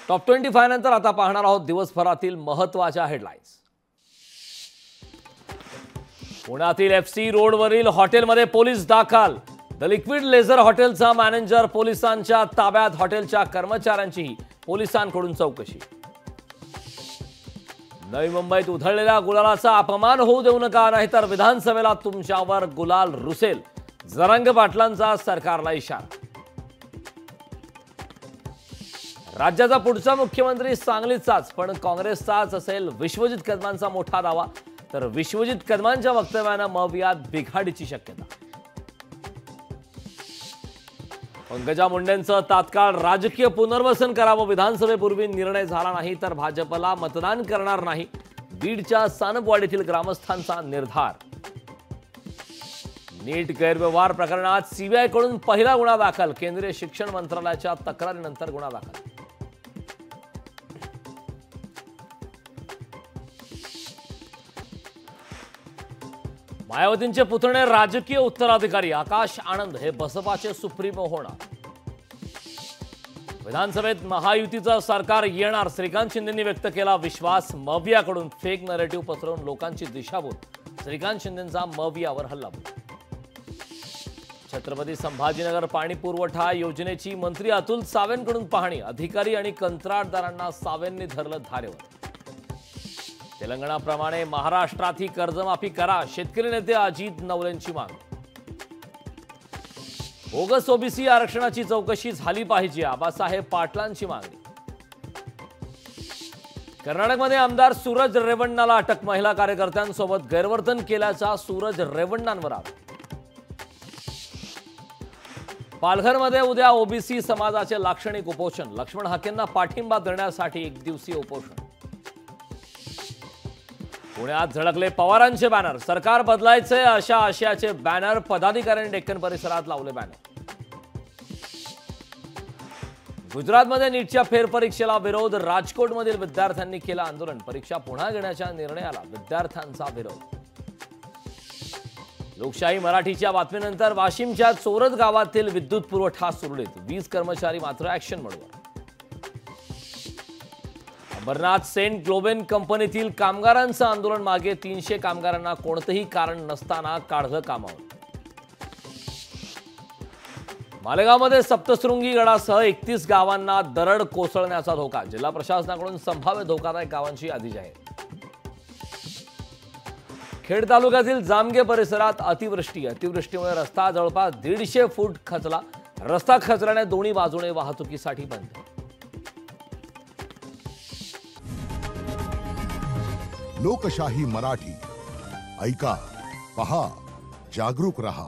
Top 25 नंतर आता पाहणार आहोत दिवसभरातील महत्त्वाच्या हेडलाईन्स। पुण्यातील एफसी रोडवरील हॉटेलमध्ये पोलीस दाखल। द लिक्विड लेझर हॉटेलचा मॅनेजर पोलिसांच्या ताब्यात। हॉटेलच्या कर्मचाऱ्यांचीही पोलिसांकडून चौकशी। नवी मुंबईत उधळलेल्या गुलालाचा अपमान होऊ देऊ नका, नाहीतर विधानसभेला तुमच्यावर गुलाल रुसेल। जरंग पाटलांचा सरकारला इशारा। राज्याचा पुढचा मुख्यमंत्री सांगलीचाच, पण काँग्रेसचाच असेल विश्वजित कदमांचा मोठा दावा। तर विश्वजित कदमांच्या वक्तव्याने मवियात बिघाडीची शक्यता। पंकजा मुंडेंचं तात्काळ राजकीय पुनर्वसन करावं। विधानसभेपूर्वी निर्णय झाला नाही तर भाजपला मतदान करणार नाही। बीडच्या सानपवाडीतील ग्रामस्थांचा निर्धार। नीट गैरव्यवहार प्रकरणात सीबीआयकडून पहिला गुन्हा दाखल। केंद्रीय शिक्षण मंत्रालयाच्या तक्रारीनंतर गुन्हा दाखल। मायावतींचे पुतणे राजकीय उत्तराधिकारी। आकाश आनंद हे बसपाचे सुप्रीमो होणार। विधानसभेत महायुतीचं सरकार येणार, श्रीकांत शिंदेंनी व्यक्त केला विश्वास। मवियाकडून फेक नरेटिव्ह पसरवून लोकांची दिशाभूल। श्रीकांत शिंदेंचा मवियावर हल्लाबोल। छत्रपती संभाजीनगर पाणी पुरवठा योजनेची मंत्री अतुल सावेंकडून पाहणी। अधिकारी आणि कंत्राटदारांना सावेंनी धरलं धारेवर। तेलंगणाप्रमाणे महाराष्ट्रातही कर्जमाफी करा, शेतकरी नेते अजित नवलेंची मागणी। बोगस ओबीसी आरक्षणाची चौकशी झाली पाहिजे, आबासाहेब पाटलांची मागणी। कर्नाटकमध्ये आमदार सूरज रेवण्णाला अटक। महिला कार्यकर्त्यांसोबत गैरवर्तन केल्याचा सूरज रेवण्णांवर आरोप। पालघरमध्ये उद्या ओबीसी समाजाचे लाक्षणिक उपोषण। लक्ष्मण हाकेंना पाठिंबा देण्यासाठी एकदिवसीय उपोषण। पुण्यात झळकले पवारांचे बॅनर। सरकार बदलायचे अशा आशयाचे बॅनर पदाधिकाऱ्यांनी डेक्कन परिसरात लावले बॅनर। गुजरातमध्ये नीटच्या फेरपरीक्षेला विरोध। राजकोटमधील विद्यार्थ्यांनी केलं आंदोलन। परीक्षा पुन्हा घेण्याच्या निर्णयाला विद्यार्थ्यांचा विरोध। लोकशाही मराठीच्या बातमीनंतर वाशिमच्या चोरद गावातील विद्युत पुरवठा सुरळीत। वीज कर्मचारी मात्र ऍक्शन मोडवर। अंबरनाथ सेंट ग्लोबेन कंपनीतील कामगारांचं आंदोलन मागे। 300 कामगारांना कोणतेही कारण नसताना काढलं कामावर। मालेगावमध्ये सप्तशृंगी गडासह 31 गावांना दरड कोसळण्याचा धोका। जिल्हा प्रशासनाकडून संभाव्य धोकादायक गावांची यादी जाहीर। खेड तालुक्यातील जामगे परिसरात अतिवृष्टीमुळे रस्ता जवळपास 150 फूट खचला। रस्ता खचल्याने दोन्ही बाजूने वाहतुकीसाठी बंद। लोकशाही मराठी ऐका, पहा, जागरूक रहा।